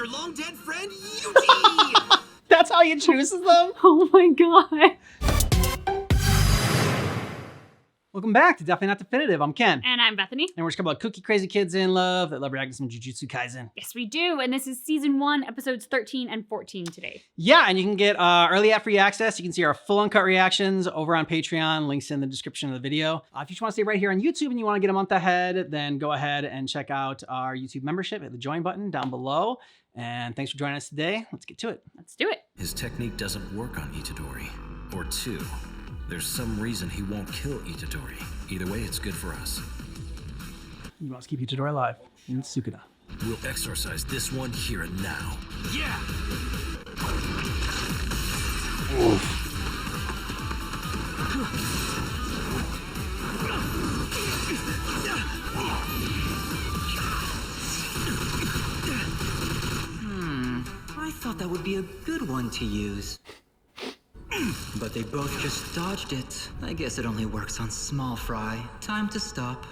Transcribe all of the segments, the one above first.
your long-dead friend, Yuji! That's how he introduces them? Oh my god. Welcome back to Definitely Not Definitive. I'm Ken. And I'm Bethany. And we're just talking about cookie crazy kids in love that love reacting to some Jujutsu Kaisen. Yes, we do. And this is season 1, episodes 13 and 14 today. Yeah, and you can get early free access. You can see our full uncut reactions over on Patreon. Links in the description of the video. If you just want to stay right here on YouTube and you want to get a month ahead, then go ahead and check out our YouTube membership. Hit the join button down below. And thanks for joining us today. Let's get to it. Let's do it. His technique doesn't work on Itadori. Or 2. There's some reason he won't kill Itadori. Either way, it's good for us. You must keep Itadori alive. And Sukuna. We'll exorcise this one here and now. Yeah! I thought that would be a good one to use. But they both just dodged it. I guess it only works on small fry. Time to stop.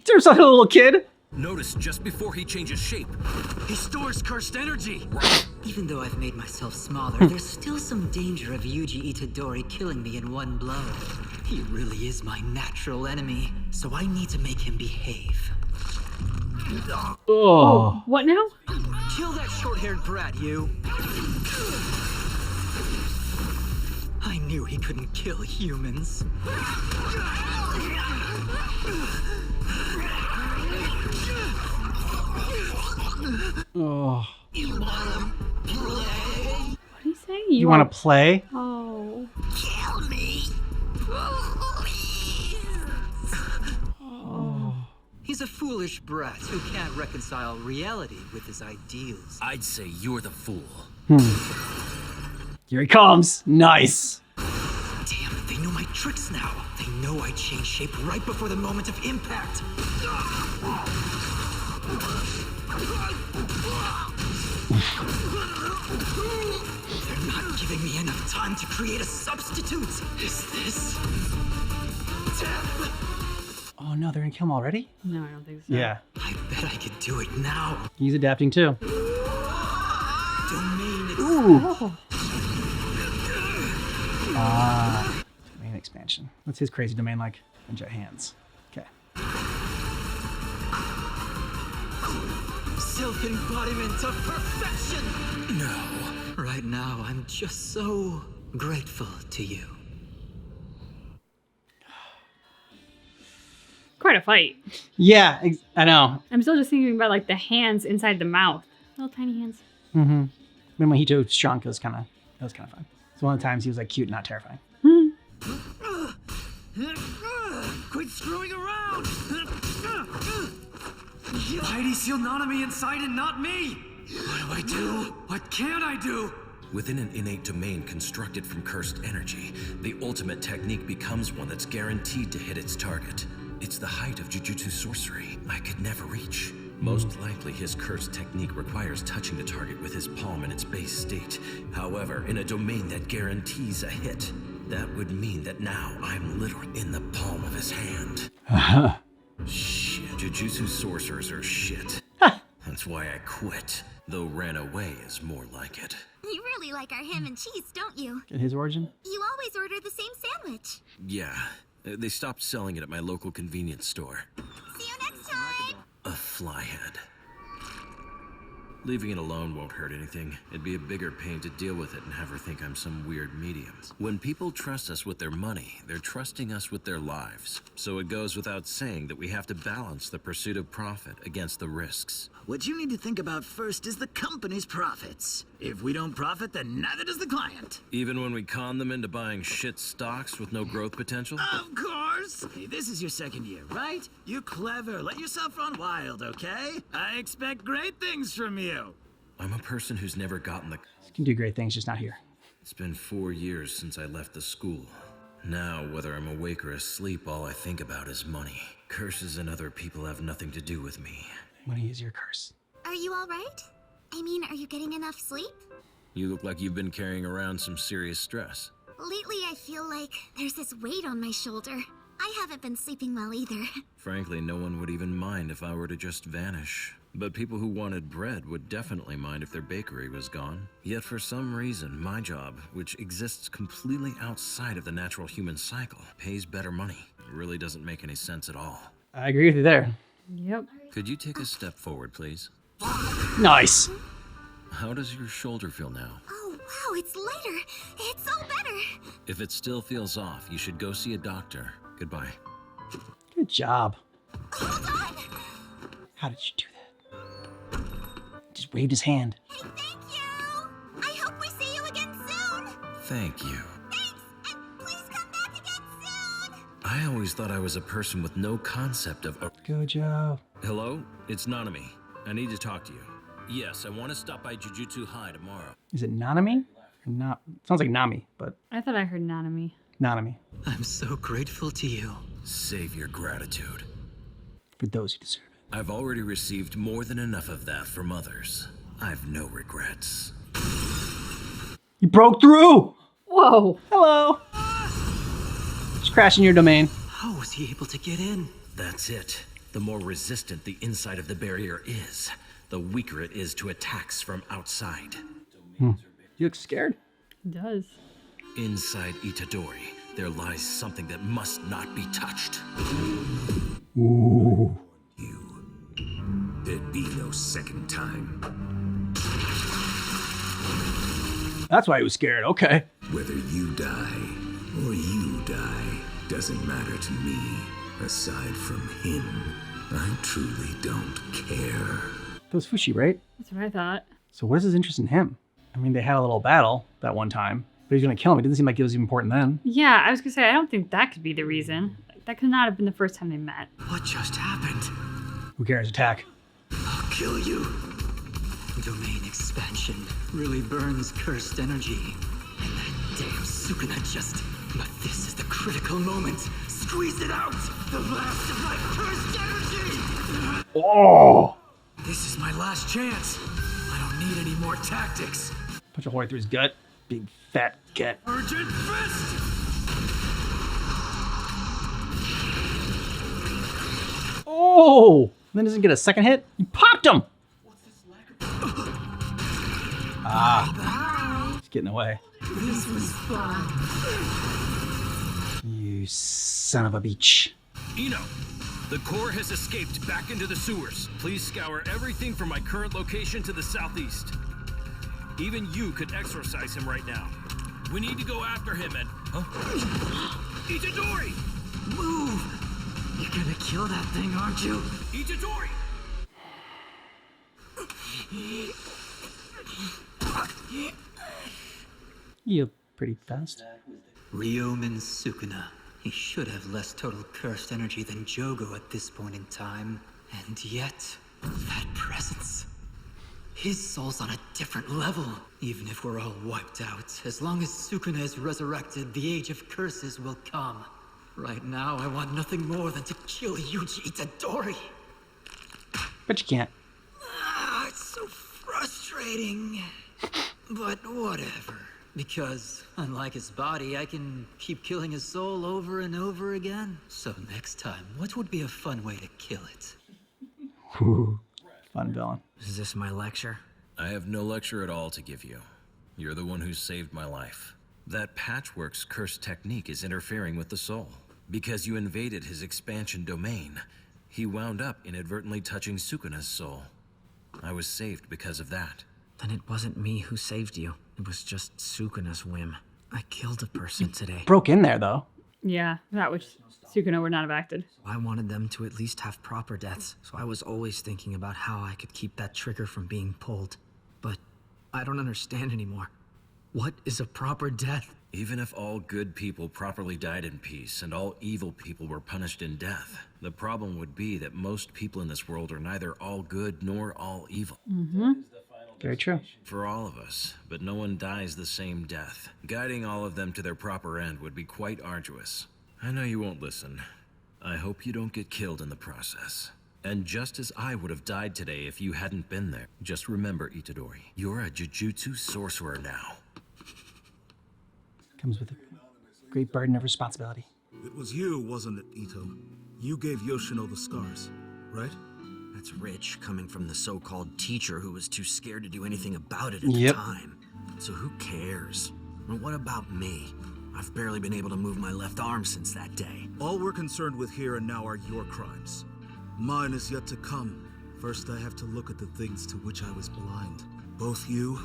Turns out a little kid. Notice just before he changes shape, he stores cursed energy. Even though I've made myself smaller, there's still some danger of Yuji Itadori killing me in one blow. He really is my natural enemy, so I need to make him behave. Oh. What now? Kill that short-haired brat, you. I knew he couldn't kill humans. Oh. You wanna play? What did he say? You want to play? Oh. Kill me. Oh. He's a foolish brat who can't reconcile reality with his ideals. I'd say you're the fool. Here he comes. Nice. Damn, they know my tricks now. They know I change shape right before the moment of impact. They're not giving me enough time to create a substitute. Is this death? Oh no, they're gonna kill him already? No, I don't think so. Yeah. I bet I could do it now. He's adapting too. Domain Ooh. Domain expansion. What's his crazy domain like? Ninja hands. Okay. self-embodiment of perfection. No. Right now, I'm just so grateful to you. Quite a fight. Yeah, I know. I'm still just thinking about like the hands inside the mouth. Little tiny hands. Mm-hmm. When Mahito shrunk, it was kind of fun. It's one of the times he was like cute, not terrifying. Quit screwing around! Why'd seal Nanami inside and not me? What do? What can I do? Within an innate domain constructed from cursed energy, the ultimate technique becomes one that's guaranteed to hit its target. It's the height of Jujutsu sorcery I could never reach. Most likely, his cursed technique requires touching the target with his palm in its base state. However, in a domain that guarantees a hit, that would mean that now I'm literally in the palm of his hand. Shit, Jujutsu sorcerers are shit. That's why I quit, though ran away is more like it. You really like our ham and cheese, don't you? Get his origin? You always order the same sandwich. Yeah, they stopped selling it at my local convenience store. See you next time! A flyhead. Leaving it alone won't hurt anything. It'd be a bigger pain to deal with it and have her think I'm some weird medium. When people trust us with their money, they're trusting us with their lives. So it goes without saying that we have to balance the pursuit of profit against the risks. What you need to think about first is the company's profits. If we don't profit, then neither does the client. Even when we con them into buying shit stocks with no growth potential? Of course! Hey, this is your second year, right? You're clever. Let yourself run wild, okay? I expect great things from you. I'm a person who's never gotten the... He can do great things, just not here. It's been 4 years since I left the school. Now, whether I'm awake or asleep, all I think about is money. Curses and other people have nothing to do with me. Money is your curse. Are you alright? I mean, are you getting enough sleep? You look like you've been carrying around some serious stress. Lately, I feel like there's this weight on my shoulder. I haven't been sleeping well either. Frankly, no one would even mind if I were to just vanish. But people who wanted bread would definitely mind if their bakery was gone. Yet for some reason, my job, which exists completely outside of the natural human cycle, pays better money. It really doesn't make any sense at all. I agree with you there. Yep. Could you take a step forward, please? Nice. How does your shoulder feel now? Oh, wow, it's lighter. It's all better. If it still feels off, you should go see a doctor. Goodbye. Good job. Hold on. How did you do that? Just waved his hand. Hey, thank you. I hope we see you again soon. Thank you. Thanks, and please come back again soon. I always thought I was a person with no concept of... Good job. Hello? It's Nanami. I need to talk to you. Yes, I want to stop by Jujutsu High tomorrow. Is it Nanami? Or not? Sounds like Nami, but I thought I heard Nanami. Nanami. I'm so grateful to you. Save your gratitude. For those who deserve it. I've already received more than enough of that from others. I've no regrets. You broke through! Whoa. Hello! Just crashing your domain. How was he able to get in? That's it. The more resistant the inside of the barrier is, the weaker it is to attacks from outside. You look scared. It does. Inside Itadori, there lies something that must not be touched. Ooh. There'd be no second time. That's why he was scared. Okay. Whether you die or you die doesn't matter to me. Aside from him, I truly don't care. That was Fushi, right? That's what I thought. So what is his interest in him? I mean, they had a little battle that one time, but he's gonna kill him. It didn't seem like it was even important then. Yeah, I was gonna say, I don't think that could be the reason. That could not have been the first time they met. What just happened? Who cares? Attack. I'll kill you. Domain expansion really burns cursed energy. And that damn Sukuna just... But this is the critical moment. Squeeze it out! The blast of my cursed energy! Oh! This is my last chance. I don't need any more tactics. Punch a hole right through his gut. Big fat gut. Urgent fist! Oh! Then doesn't get a second hit. You popped him! Ah. He's getting away. This was fun. You son of a bitch. Ino, the core has escaped back into the sewers. Please scour everything from my current location to the southeast. Even you could exorcise him right now. We need to go after him and... Itadori! Move! You're gonna kill that thing, aren't you? Itadori! You're pretty fast. Ryomen Sukuna. He should have less total cursed energy than Jogo at this point in time. And yet, that presence. His soul's on a different level. Even if we're all wiped out, as long as Sukuna is resurrected, the Age of Curses will come. Right now, I want nothing more than to kill Yuji Itadori. But you can't. It's so frustrating. But whatever. Because, unlike his body, I can keep killing his soul over and over again. So next time, what would be a fun way to kill it? Fun villain. Is this my lecture? I have no lecture at all to give you. You're the one who saved my life. That Patchwork's cursed technique is interfering with the soul. Because you invaded his expansion domain, he wound up inadvertently touching Sukuna's soul. I was saved because of that. Then it wasn't me who saved you. It was just Sukuna's whim. I killed a person today. Broke in there, though. Yeah, that which Sukuna would not have acted. I wanted them to at least have proper deaths, so I was always thinking about how I could keep that trigger from being pulled. But I don't understand anymore. What is a proper death? Even if all good people properly died in peace and all evil people were punished in death, the problem would be that most people in this world are neither all good nor all evil. Very true. For all of us, but no one dies the same death. Guiding all of them to their proper end would be quite arduous. I know you won't listen. I hope you don't get killed in the process. And just as I would have died today if you hadn't been there, just remember, Itadori, you're a Jujutsu sorcerer now. Comes with a great burden of responsibility. It was you, wasn't it, Ito? You gave Yoshino the scars, right? That's rich, coming from the so-called teacher who was too scared to do anything about it at Yep. the time. So who cares? And what about me? I've barely been able to move my left arm since that day. All we're concerned with here and now are your crimes. Mine is yet to come. First, I have to look at the things to which I was blind. Both you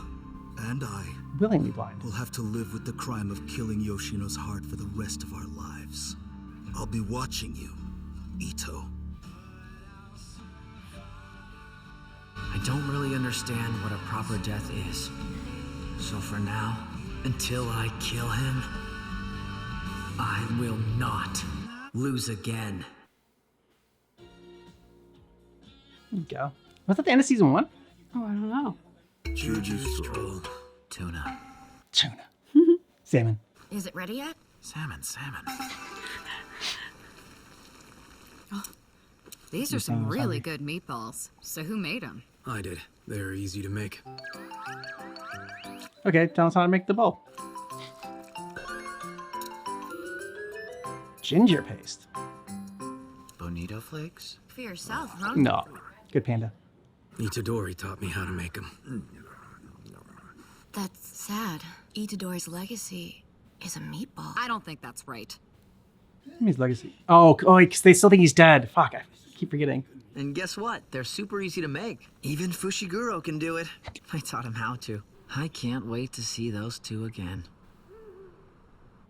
and I Willingly blind. will have to live with the crime of killing Yoshino's heart for the rest of our lives. I'll be watching you, Ito. I don't really understand what a proper death is. So for now, until I kill him, I will not lose again. There you go. Was that the end of season 1? Oh, I don't know. Jujutsu. Tuna. Tuna. Salmon. Is it ready yet? Salmon. These are some really good meatballs. So who made them? I did. They're easy to make. Okay, tell us how to make the bowl. Ginger paste. Bonito flakes? For yourself, huh? No. Good panda. Itadori taught me how to make them. That's sad. Itadori's legacy is a meatball. I don't think that's right. His legacy. Oh, because they still think he's dead. Fuck, I keep forgetting. And guess what? They're super easy to make. Even Fushiguro can do it. I taught him how to. I can't wait to see those two again.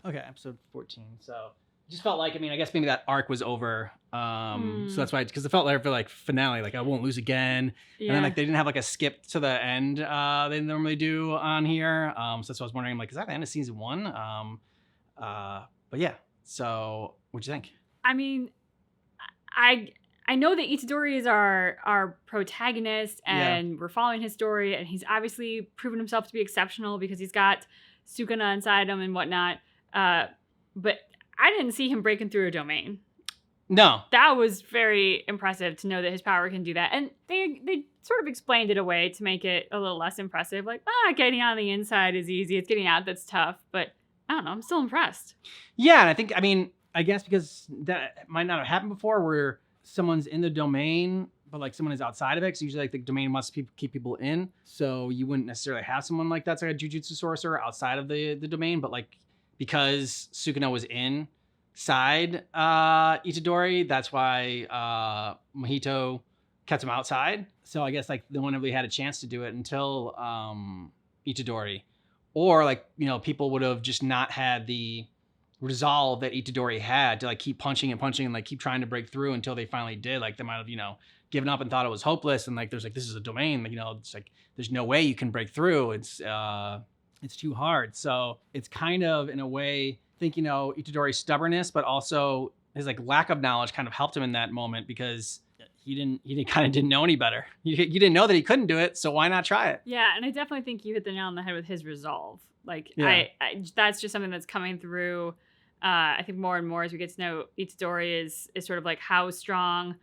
Okay, episode 14. So it just felt like, I guess maybe that arc was over. So that's why, because it felt like finale, like I won't lose again. Yeah. And then like they didn't have like a skip to the end they normally do on here. So that's what I was wondering, like, is that the end of season 1? But yeah. So what'd you think? I mean, I know that Itadori is our protagonist, and we're following his story, and he's obviously proven himself to be exceptional because he's got Sukuna inside him and whatnot. But I didn't see him breaking through a domain. No. That was very impressive to know that his power can do that. And they sort of explained it away to make it a little less impressive. Like, getting on the inside is easy. It's getting out that's tough. But I don't know. I'm still impressed. Yeah, and I think, I guess because that might not have happened before where someone's in the domain, but like someone is outside of it. Because usually like the domain wants to keep people in. So you wouldn't necessarily have someone like that's like a Jujutsu sorcerer outside of the domain. But like because Sukuna was inside Itadori, that's why Mahito kept him outside. So I guess like no one really had a chance to do it until Itadori. Or like, people would have just not had the resolve that Itadori had to like keep punching and like keep trying to break through until they finally did. Like they might have, given up and thought it was hopeless. And like, there's like, this is a domain, like, it's like, there's no way you can break through. It's too hard. So it's kind of in a way, I think, Itadori's stubbornness, but also his like lack of knowledge kind of helped him in that moment because he didn't know any better. You didn't know that he couldn't do it. So why not try it? Yeah. And I definitely think you hit the nail on the head with his resolve. Like Yeah. I that's just something that's coming through. I think more and more as we get to know Itadori is sort of like how strong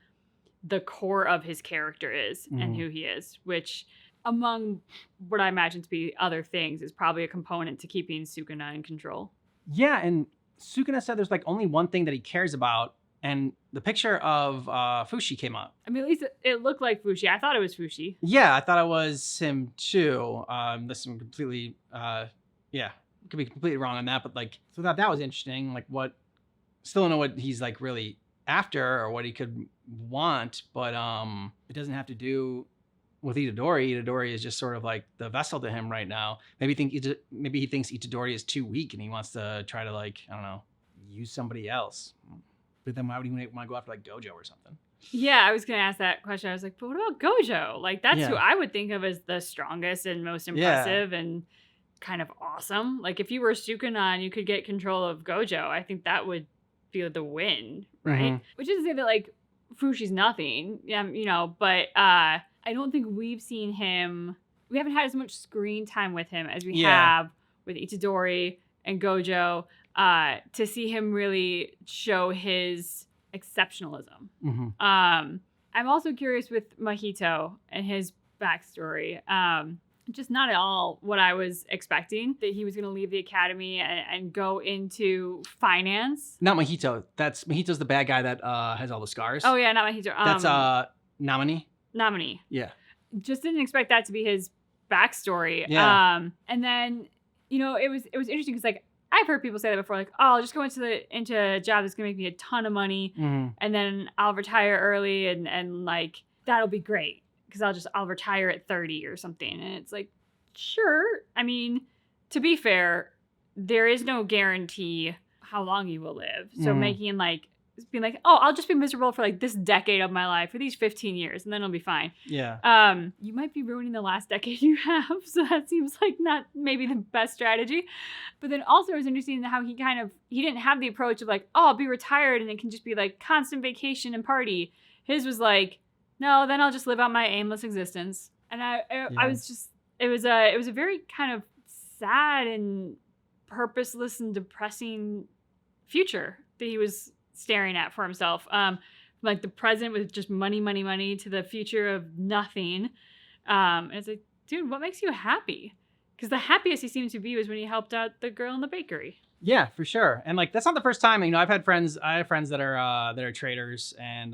the core of his character is and who he is, which among what I imagine to be other things is probably a component to keeping Sukuna in control. Yeah. And Sukuna said there's like only one thing that he cares about. And the picture of Fushi came up. I mean, at least it looked like Fushi. I thought it was Fushi. Yeah, I thought it was him too. This is completely, could be completely wrong on that, but like, so that was interesting. Like, still don't know what he's like really after or what he could want, but it doesn't have to do with Itadori. Itadori is just sort of like the vessel to him right now. Maybe he thinks Itadori is too weak and he wants to try to like, I don't know, use somebody else. But then why would he want to go after like Gojo or something? Yeah, I was going to ask that question. I was like, but what about Gojo? Like, that's Yeah. who I would think of as the strongest and most impressive and kind of awesome. Like, if you were Sukuna and you could get control of Gojo, I think that would be the win, right? Mhm. Which is to say that, like, Fushi's nothing, but I don't think we've seen him. We haven't had as much screen time with him as we have with Itadori and Gojo to see him really show his exceptionalism. I'm also curious with Mahito and his backstory. just not at all what I was expecting, that he was going to leave the academy and go into finance. Not Mojito. Mojito's the bad guy that has all the scars. Oh yeah, not Mojito. That's Namini. Namini. Yeah. Just didn't expect that to be his backstory. Yeah. And then, you know, it was interesting because like I've heard people say that before, like, oh, I'll just go into a job that's gonna make me a ton of money, and then I'll retire early and like that'll be great because I'll retire at 30 or something. And it's like, sure. I mean, to be fair, there is no guarantee how long you will live. So being like, oh, I'll just be miserable for like this decade of my life, for these 15 years, and then it'll be fine. Yeah. You might be ruining the last decade you have. So that seems like not maybe the best strategy. But then also it was interesting how he didn't have the approach of like, oh, I'll be retired and it can just be like constant vacation and party. His was like, no, then I'll just live out my aimless existence. And I was just, it was a very kind of sad and purposeless and depressing future that he was staring at for himself. Like the present with just money to the future of nothing. And it's like, dude, what makes you happy? Because the happiest he seemed to be was when he helped out the girl in the bakery. Yeah, for sure. And like that's not the first time. You know, I have friends that are traders, and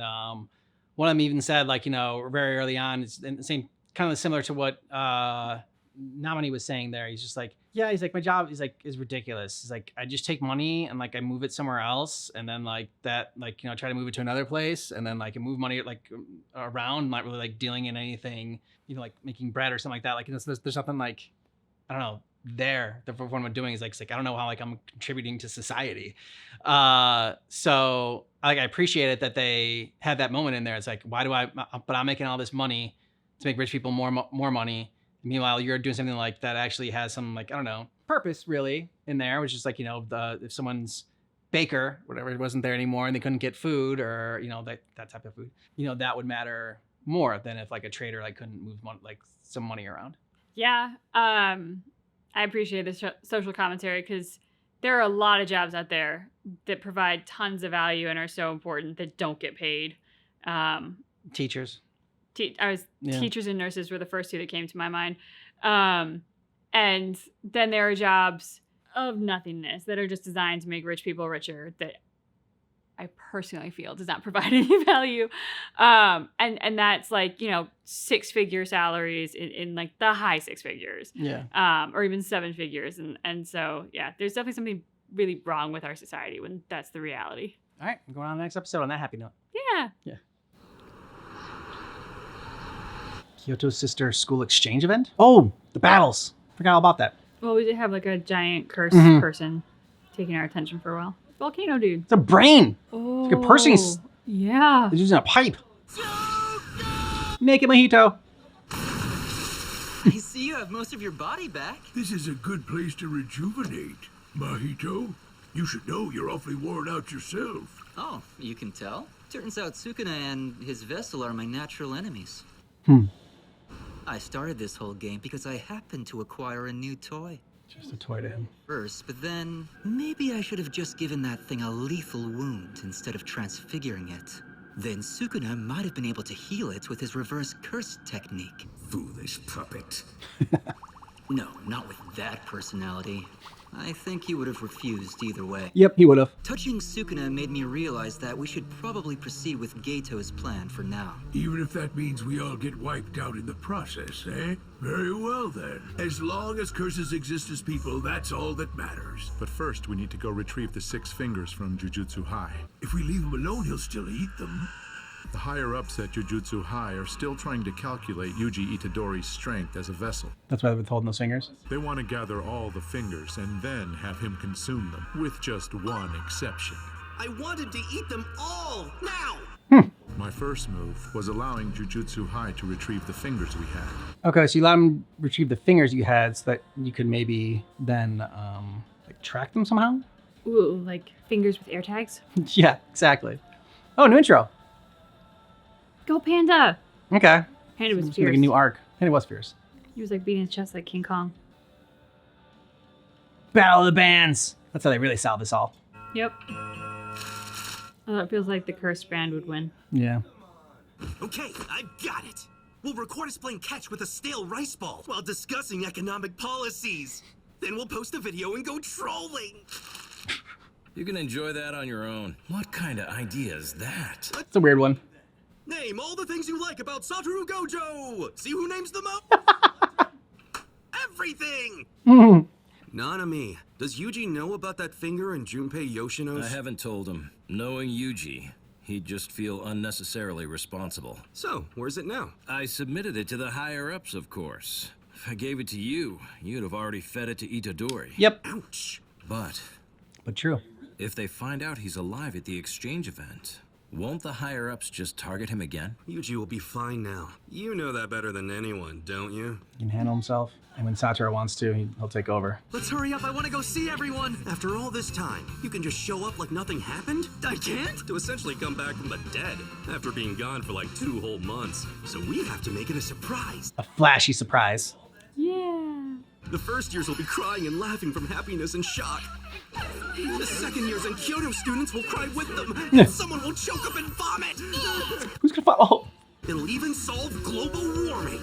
one of them even said, like, you know, very early on, it's the same kind of similar to what Namini was saying there. He's just like, yeah, he's like, my job is ridiculous. He's like, I just take money and like I move it somewhere else, and then like that, like, you know, try to move it to another place, and then like I move money like around, not really like dealing in anything, you know, like making bread or something like that. Like there's nothing like, I don't know, there. The what I'm doing is like, it's like I don't know how like I'm contributing to society. So like I appreciate it that they had that moment in there. It's like, why do but I'm making all this money to make rich people more money. Meanwhile, you're doing something like that actually has some, like, I don't know, purpose really in there, which is like, you know, if someone's baker, whatever, it wasn't there anymore and they couldn't get food, or, you know, that type of food, you know, that would matter more than if like a trader like couldn't move some money around. Yeah. I appreciate this social commentary because there are a lot of jobs out there that provide tons of value and are so important that don't get paid. Teachers. Teachers and nurses were the first two that came to my mind. And then there are jobs of nothingness that are just designed to make rich people richer that I personally feel does not provide any value. And that's like, you know, 6-figure salaries in like the high 6 figures. Yeah. Or even 7 figures. And so, yeah, there's definitely something really wrong with our society when that's the reality. All right, I'm going on to the next episode on that happy note. Yeah. Yeah. Kyoto Sister School Exchange event? Oh, the battles. Forgot all about that. Well, we did have like a giant curse person taking our attention for a while. Volcano dude. It's a brain. Oh. It's like a piercing. Yeah. He's using a pipe. Make it mojito. I see you have most of your body back. This is a good place to rejuvenate. Mojito, you should know you're awfully worn out yourself. Oh, you can tell? Turns out Sukuna and his vessel are my natural enemies. I started this whole game because I happened to acquire a new toy. Just a toy to him. First, but then maybe I should have just given that thing a lethal wound instead of transfiguring it. Then Sukuna might have been able to heal it with his reverse curse technique. Foolish puppet. No, not with that personality. I think he would have refused either way. Yep, he would have. Touching Sukuna made me realize that we should probably proceed with Gato's plan for now. Even if that means we all get wiped out in the process, eh? Very well then. As long as curses exist as people, that's all that matters. But first, we need to go retrieve the 6 fingers from Jujutsu High. If we leave him alone, he'll still eat them. The higher-ups at Jujutsu High are still trying to calculate Yuji Itadori's strength as a vessel. That's why they're withholding those fingers? They want to gather all the fingers and then have him consume them, with just one exception. I wanted to eat them all, now! My first move was allowing Jujutsu High to retrieve the fingers we had. Okay, so you let him retrieve the fingers you had so that you could maybe then like track them somehow? Ooh, like fingers with air tags? Yeah, exactly. Oh, new intro. Go Panda! Okay. Panda was Seems fierce. like a new arc. Panda was fierce. He was like beating his chest like King Kong. Battle of the Bands. That's how they really solve this all. Yep. Oh, it feels like the cursed band would win. Yeah. Okay, I've got it. We'll record us playing catch with a stale rice ball while discussing economic policies. Then we'll post a video and go trolling. You can enjoy that on your own. What kind of idea is that? It's a weird one. Name all the things you like about Satoru Gojo. See who names the most. Everything. Nanami, does Yuji know about that finger in Junpei Yoshino's? I haven't told him. Knowing Yuji, he'd just feel unnecessarily responsible. So, where's it now? I submitted it to the higher-ups, of course. If I gave it to you, you'd have already fed it to Itadori. Yep. Ouch. But true. if they find out he's alive at the exchange event, won't the higher-ups just target him again? Yuji will be fine now. You know that better than anyone, don't you? He can handle himself. And when Satoru wants to, he'll take over. Let's hurry up, I want to go see everyone! After all this time, you can just show up like nothing happened? I can't? To essentially come back from the dead, after being gone for like 2 whole months. So we have to make it a surprise. A flashy surprise. Yeah. The first years will be crying and laughing from happiness and shock. The second years and Kyoto students will cry with them, and someone will choke up and vomit! Who's gonna follow? It'll even solve global warming!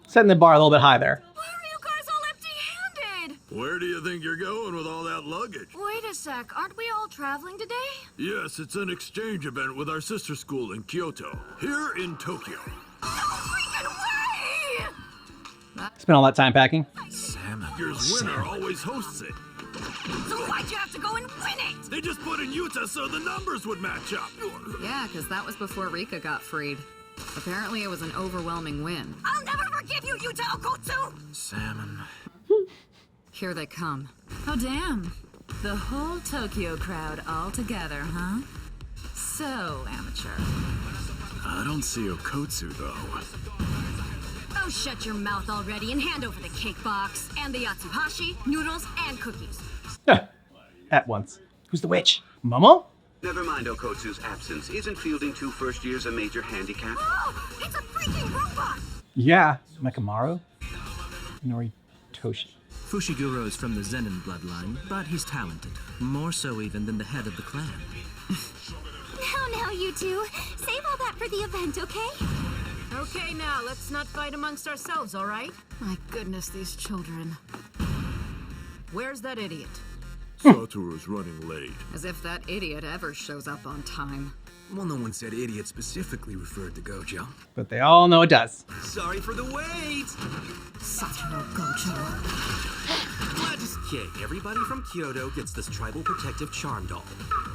Setting the bar a little bit high there. Why are you guys all empty-handed? Where do you think you're going with all that luggage? Wait a sec, aren't we all traveling today? Yes, it's an exchange event with our sister school in Kyoto, here in Tokyo. No freaking way! Spent all that time packing. Year's winner always hosts it. So why'd you have to go and win it? They just put in Utah so the numbers would match up. Yeah, because that was before Rika got freed. Apparently it was an overwhelming win. I'll never forgive you, Yuta Okotsu! Salmon. Here they come. Oh, damn. The whole Tokyo crowd all together, huh? So amateur. I don't see Okotsu, though. Oh, shut your mouth already and hand over the cake box, and the yatsuhashi, noodles, and cookies. At once. Who's the witch? Momo? Never mind Okotsu's absence. Isn't fielding 2 first years a major handicap? Oh, it's a freaking robot! Yeah. Mekamaru? Noritoshi. Fushiguro is from the Zenin bloodline, but he's talented. More so even than the head of the clan. Now, you two. Save all that for the event, okay? Okay, now, let's not fight amongst ourselves, all right? My goodness, these children. Where's that idiot? Satoru's running late. As if that idiot ever shows up on time. Well, no one said idiot specifically referred to Gojo. But they all know it does. Sorry for the wait! Satoru Gojo. Glad to see everybody from Kyoto gets this tribal protective charm doll.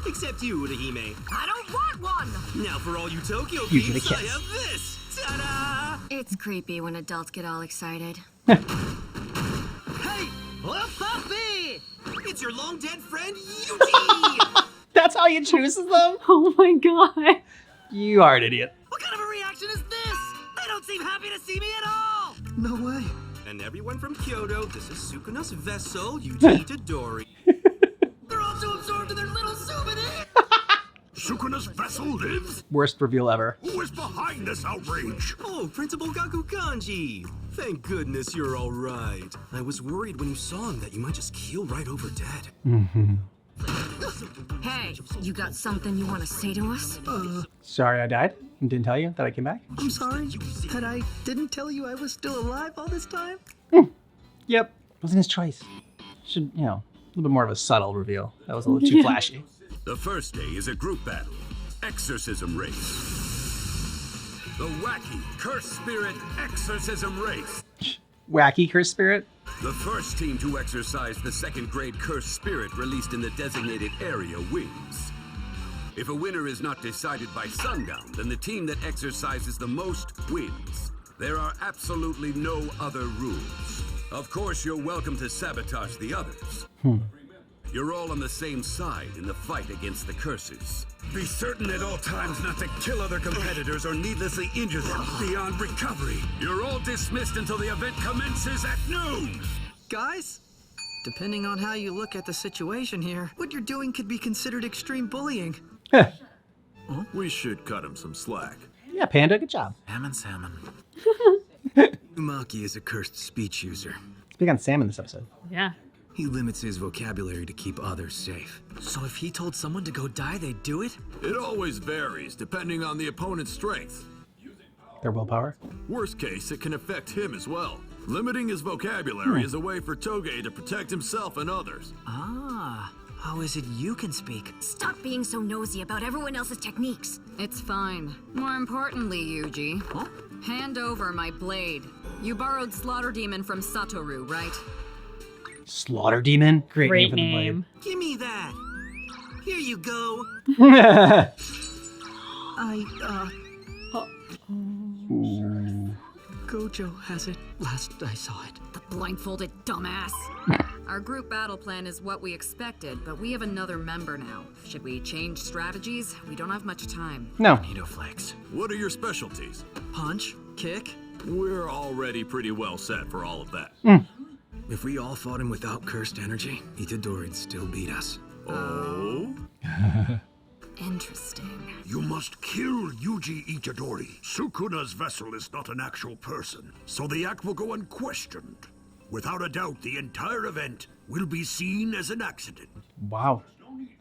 Except you, Urahime. I don't want one! Now for all you Tokyo You get a peeps, I kiss. have this! Ta-da! It's creepy when adults get all excited. Hey! Oh, puppy! It's your long-dead friend, Yuji! That's how he introduces them? Oh my god. You are an idiot. What kind of a reaction is this? They don't seem happy to see me at all! No way. And everyone from Kyoto, this is Sukuna's vessel, Yuji Itadori. They're all so absorbed in their little souvenir! Sukuna's vessel lives? Worst reveal ever. Who is behind this outrage? Oh, Principal Gaku Kanji! Thank goodness you're all right. I was worried when you saw him that you might just keel right over dead. Mm-hmm. Hey, you got something you want to say to us? Sorry I died and didn't tell you that I came back? I'm sorry that I didn't tell you I was still alive all this time. Yep. Wasn't his choice. Should, a little bit more of a subtle reveal. That was a little too flashy. The first day is a group battle. Exorcism race. The wacky Curse Spirit Exorcism race. Wacky Curse Spirit? The first team to exorcise the second grade Curse Spirit released in the designated area wins. If a winner is not decided by sundown, then the team that exorcises the most wins. There are absolutely no other rules. Of course, you're welcome to sabotage the others. You're all on the same side in the fight against the curses. Be certain at all times not to kill other competitors or needlessly injure them beyond recovery. You're all dismissed until the event commences at noon. Guys, depending on how you look at the situation here, what you're doing could be considered extreme bullying. We should cut him some slack. Yeah, Panda, good job. Salmon. Umaki is a cursed speech user. Speak on salmon this episode. Yeah. He limits his vocabulary to keep others safe. So if he told someone to go die, they'd do it? It always varies, depending on the opponent's strength. Their willpower? Worst case, it can affect him as well. Limiting his vocabulary is a way for Toge to protect himself and others. Ah, how is it you can speak? Stop being so nosy about everyone else's techniques. It's fine. More importantly, Yuji, hand over my blade. You borrowed Slaughter Demon from Satoru, right? Slaughter Demon? Great name for the name. Give me that. Here you go. blade. Gojo has it. Last I saw it. The blindfolded dumbass. Our group battle plan is what we expected, but we have another member now. Should we change strategies? We don't have much time. No. Neato Flex. What are your specialties? Punch? Kick? We're already pretty well set for all of that. If we all fought him without cursed energy, Itadori'd still beat us. Oh? Interesting. You must kill Yuji Itadori. Sukuna's vessel is not an actual person, so the act will go unquestioned. Without a doubt, the entire event will be seen as an accident. Wow.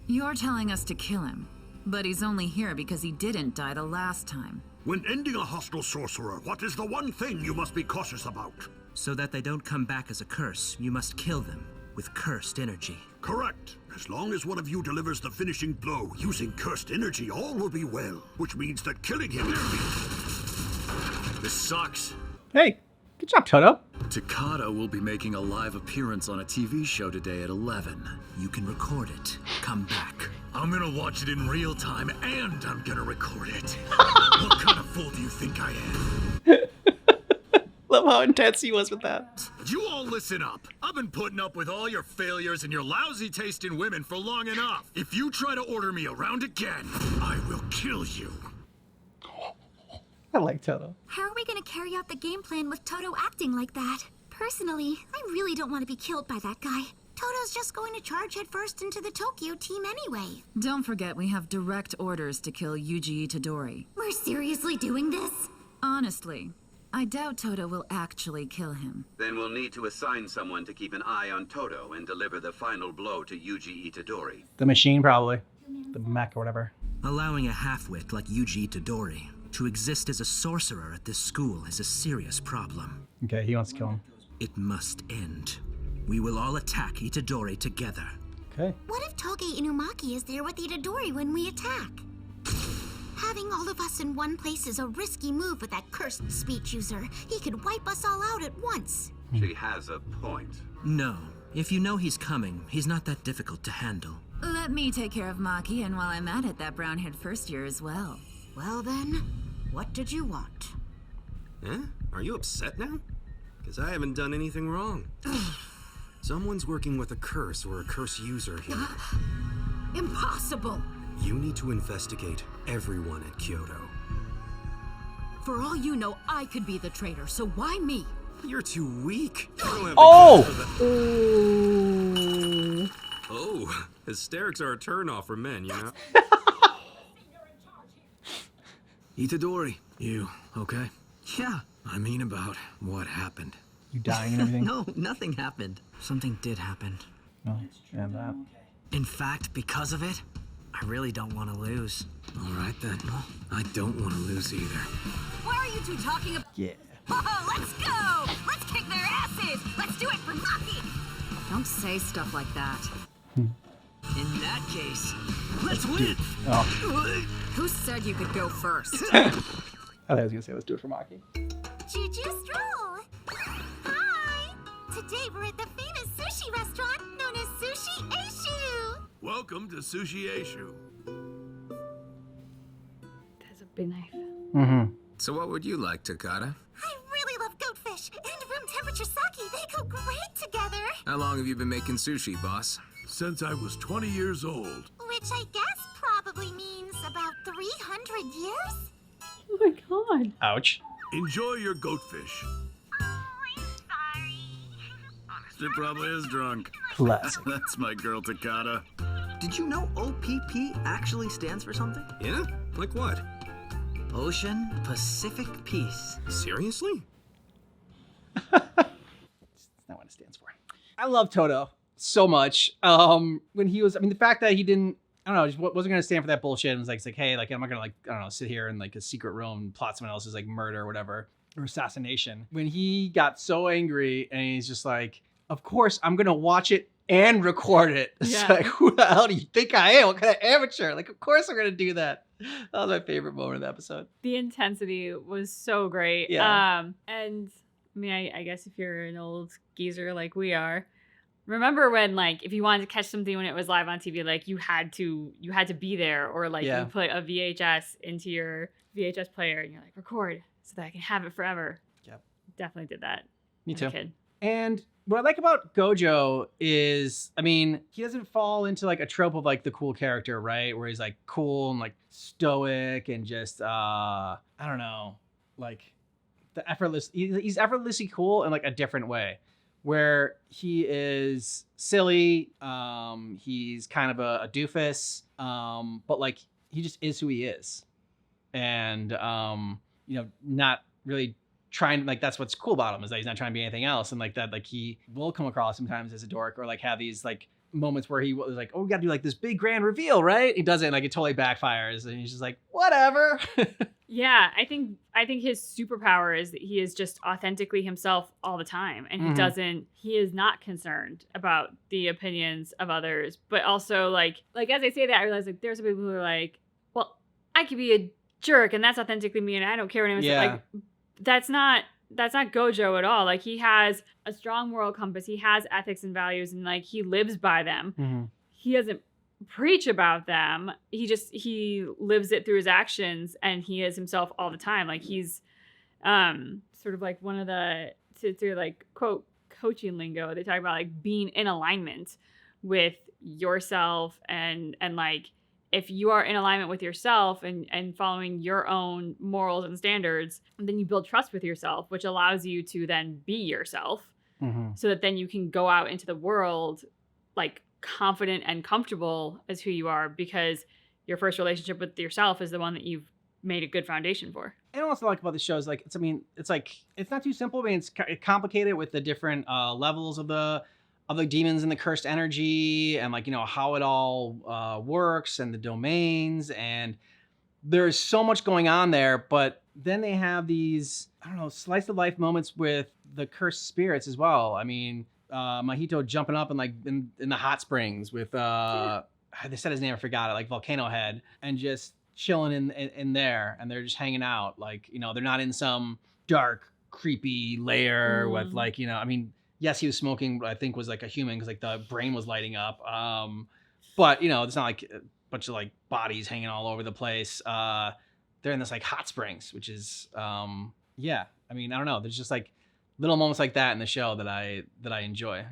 You're telling us to kill him, but he's only here because he didn't die the last time. When ending a hostile sorcerer, what is the one thing you must be cautious about? So that they don't come back as a curse, you must kill them with cursed energy. Correct. As long as one of you delivers the finishing blow using cursed energy, all will be well. Which means that killing him will be... This sucks. Hey, good job, Toto. Takada will be making a live appearance on a TV show today at 11. You can record it. Come back. I'm gonna watch it in real time, and I'm gonna record it. What kind of fool do you think I am? Love how intense he was with that. You all listen up. I've been putting up with all your failures and your lousy taste in women for long enough. If you try to order me around again, I will kill you. I like Toto. How are we gonna carry out the game plan with Toto acting like that? Personally, I really don't want to be killed by that guy. Toto's just going to charge headfirst into the Tokyo team anyway. Don't forget we have direct orders to kill Yuji Itadori. We're seriously doing this? Honestly, I doubt Toto will actually kill him. Then we'll need to assign someone to keep an eye on Toto and deliver the final blow to Yuji Itadori. The machine, probably. The mech or whatever. Allowing a half-wit like Yuji Itadori to exist as a sorcerer at this school is a serious problem. Okay, he wants to kill him. It must end. We will all attack Itadori together. Okay. What if Toge Inumaki is there with Itadori when we attack? Having all of us in one place is a risky move with that cursed speech user. He could wipe us all out at once. She has a point. No. If you know he's coming, he's not that difficult to handle. Let me take care of Maki, and while I'm at it, that brown-haired first year as well. Well then, what did you want? Eh? Are you upset now? Because I haven't done anything wrong. Someone's working with a curse or a curse user here. Impossible! You need to investigate everyone at Kyoto. For all you know, I could be the traitor, so why me? You're too weak. You don't have Oh! Oh, hysterics are a turnoff for men, you know? Itadori, you okay? Yeah. I mean about what happened. You dying and everything? No, nothing happened. Something did happen. Oh, and that. In fact, because of it, I really don't want to lose. All right then. I don't want to lose either. What are you two talking about? Yeah. Oh, let's go! Let's kick their asses! Let's do it for Maki! Don't say stuff like that. In that case, let's win! Oh. Who said you could go first? I thought I was gonna say let's do it for Maki. Juju Stroll! Hi! Today we're at the famous sushi restaurant known as Sushi Aishu! Welcome to Sushi Aishu. That's a big knife. Mm-hmm. So what would you like, Takada? I really love goatfish and room temperature sake. They go great together. How long have you been making sushi, boss? Since I was 20 years old. Which I guess probably means about 300 years? Oh my god. Ouch. Enjoy your goatfish. Oh, I'm sorry. She probably is drunk. Classic. That's my girl, Takada. Did you know OPP actually stands for something? Yeah? Like what? Ocean Pacific Peace. Seriously? That's not what it stands for. I love Toto so much. When he was, I mean, the fact that he didn't, I don't know, just wasn't going to stand for that bullshit. And was like, it's like, hey, like, I'm not going to like, I don't know, sit here in like a secret room and plot someone else's like murder or whatever, or assassination. When he got so angry and he's just like, of course, I'm going to watch it and record it. It's Yeah. like, who the hell do you think I am? What kind of amateur? Like, of course I'm going to do that. That was my favorite moment of the episode. The intensity was so great. Yeah. And I mean, I guess if you're an old geezer like we are, remember when like if you wanted to catch something when it was live on TV, like you had to be there, or like Yeah. you put a VHS into your VHS player and you're like, record so that I can have it forever. Yep. Definitely did that. Me as a too. kid. And what I like about Gojo is, I mean, he doesn't fall into like a trope of like the cool character, right? Where he's like cool and like stoic and just, I don't know, like the effortless, he's effortlessly cool in like a different way, where he is silly. He's kind of a doofus, but like he just is who he is. And, you know, not really trying, like that's what's cool about him, is that he's not trying to be anything else. And like that, like he will come across sometimes as a dork, or like have these like moments where he was like, oh, we gotta do like this big grand reveal, right? He doesn't, like it totally backfires and he's just like, whatever. Yeah, I think his superpower is that he is just authentically himself all the time, and he is not concerned about the opinions of others. But also like as I say that, I realize like there's some people who are like, well, I could be a jerk and that's authentically me and I don't care what anyone says. Like that's not Gojo at all. Like he has a strong moral compass. He has ethics and values, and like he lives by them. He doesn't preach about them. He lives it through his actions, and he is himself all the time. Like he's sort of like one of the through like quote coaching lingo, they talk about like being in alignment with yourself, and like if you are in alignment with yourself and following your own morals and standards, then you build trust with yourself, which allows you to then be yourself, so that then you can go out into the world like confident and comfortable as who you are, because your first relationship with yourself is the one that you've made a good foundation for. And what I like about the show is like, it's not too simple. I mean, it's complicated with the different levels of the demons and the cursed energy, and like, you know, how it all works, and the domains, and there's so much going on there. But then they have these, I don't know, slice of life moments with the cursed spirits as well. I mean, Mahito jumping up and like in the hot springs with they said his name, I forgot it, like Volcano Head, and just chilling in there, and they're just hanging out. Like, you know, they're not in some dark, creepy lair with like, you know, I mean, yes, he was smoking, but I think was like a human, because like the brain was lighting up. But you know, it's not like a bunch of like bodies hanging all over the place. They're in this like hot springs, which is yeah. I mean, I don't know. There's just like little moments like that in the show that I enjoy.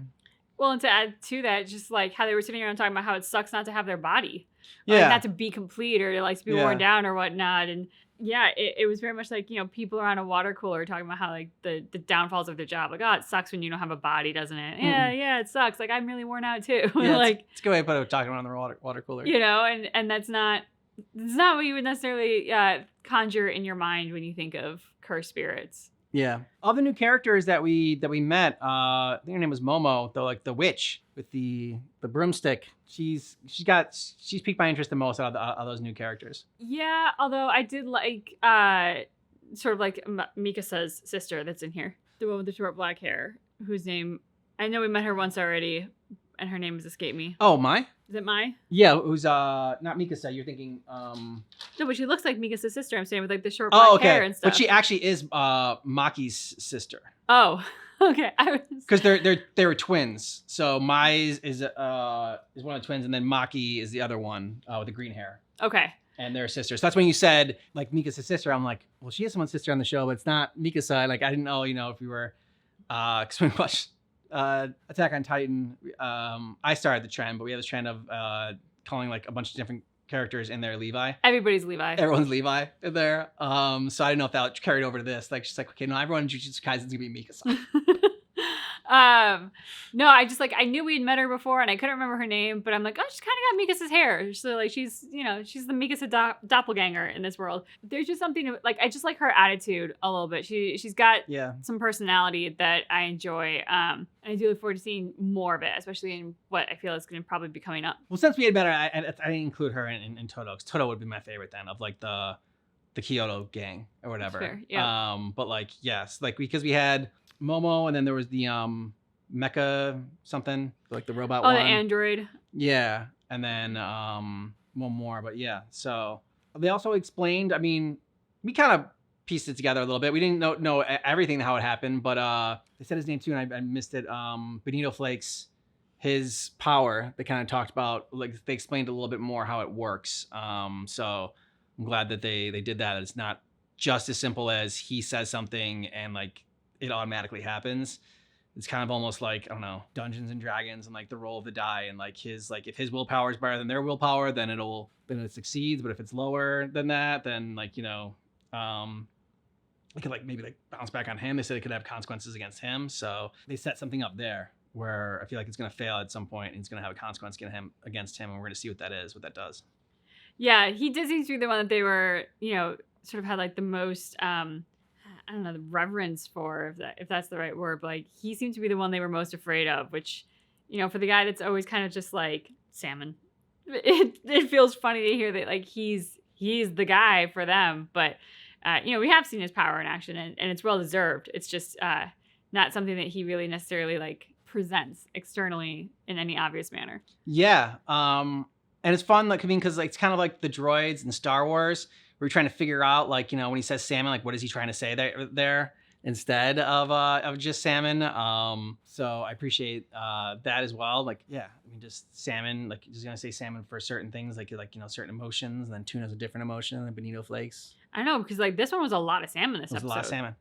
Well, and to add to that, just like how they were sitting around talking about how it sucks not to have their body, Yeah. like not to be complete, or like to be worn down or whatnot. And yeah, it was very much like, you know, people around a water cooler talking about how like the downfalls of their job. Like, oh, it sucks when you don't have a body, doesn't it? Yeah, it sucks. Like, I'm really worn out too. Yeah, like, it's a good way to put it, talking around the water cooler. you know, and that's not what you would necessarily conjure in your mind when you think of cursed spirits. Yeah. All the new characters that we met, I think her name was Momo, the witch with the broomstick. She's piqued my interest the most out of those new characters. Yeah, although I did like sort of like Mikasa's sister that's in here, the one with the short black hair, whose name I know we met her once already, and her name has escaped me. Oh, Mai? Is it Mai? Yeah, who's not Mikasa. You're thinking No, but she looks like Mikasa's sister. I'm saying with like the short black hair and stuff. But she actually is Maki's sister. Oh, okay. Because they were twins. So Mai is one of the twins, and then Maki is the other one with the green hair. Okay. And they're sisters. So that's when you said like Mikasa's sister. I'm like, well, she is someone's sister on the show, but it's not Mikasa. Like I didn't know, you know, if we were because we watched Attack on Titan. I started the trend, but we have this trend of calling like a bunch of different characters in there Levi. Everybody's Levi. Everyone's Levi in there. So I didn't know if that carried over to this. Like she's like, okay, no, everyone in Jujutsu Kaisen is gonna be Mikasa. No, I just like I knew we had met her before and I couldn't remember her name, but I'm like, oh, she's kind of got Mikas's hair. So like she's, you know, she's the Mikasa doppelganger in this world. There's just something like I just like her attitude a little bit. She's got some personality that I enjoy. And I do look forward to seeing more of it, especially in what I feel is going to probably be coming up. Well, since we had met her, I didn't include her in Toto, because Toto would be my favorite then, of like the Kyoto gang or whatever. That's fair, yeah. But like, yes, like because we had Momo, and then there was the Mecha something, like the robot one. The android. Yeah, and then one more, but yeah. So they also explained, I mean, we kind of pieced it together a little bit. We didn't know everything how it happened, but they said his name too, and I missed it. Benito Flakes, his power, they kind of talked about, like they explained a little bit more how it works. So I'm glad that they did that. It's not just as simple as he says something and like it automatically happens. It's kind of almost like, I don't know, Dungeons and Dragons and like the roll of the die, and like if his willpower is better than their willpower, then it succeeds. But if it's lower than that, then like, you know, it could like maybe like bounce back on him. They said it could have consequences against him. So they set something up there where I feel like it's gonna fail at some point and it's gonna have a consequence against him, and we're gonna see what that does. Yeah, he did seem to be the one that they were, you know, sort of had like the most I don't know, the reverence for, if that's the right word, but like he seemed to be the one they were most afraid of, which, you know, for the guy that's always kind of just like salmon, it feels funny to hear that like he's the guy for them. But you know, we have seen his power in action, and it's well deserved. It's just not something that he really necessarily like presents externally in any obvious manner. Yeah, and it's fun, like, I mean, because like, it's kind of like the droids in Star Wars. We're trying to figure out, like, you know, when he says salmon, like, what is he trying to say there instead of just salmon? So I appreciate that as well. Like, yeah, I mean, just salmon, like, just gonna say salmon for certain things, like, you know, certain emotions, and then tuna's a different emotion, and Benito Flakes. I know, because like this one was a lot of salmon this episode. It was a lot of salmon.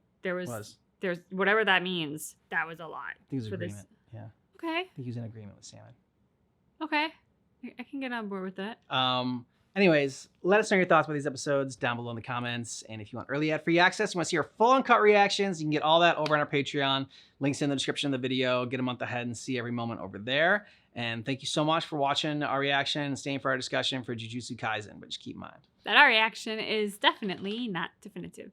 There's whatever that means, that was a lot. I think it was agreement, yeah. Okay. I think he was in agreement with salmon. Okay. I can get on board with that. Anyways, let us know your thoughts about these episodes down below in the comments. And if you want early ad-free access, you want to see our full uncut reactions, you can get all that over on our Patreon. Links in the description of the video. Get a month ahead and see every moment over there. And thank you so much for watching our reaction and staying for our discussion for Jujutsu Kaisen. But just keep in mind that our reaction is definitely not definitive.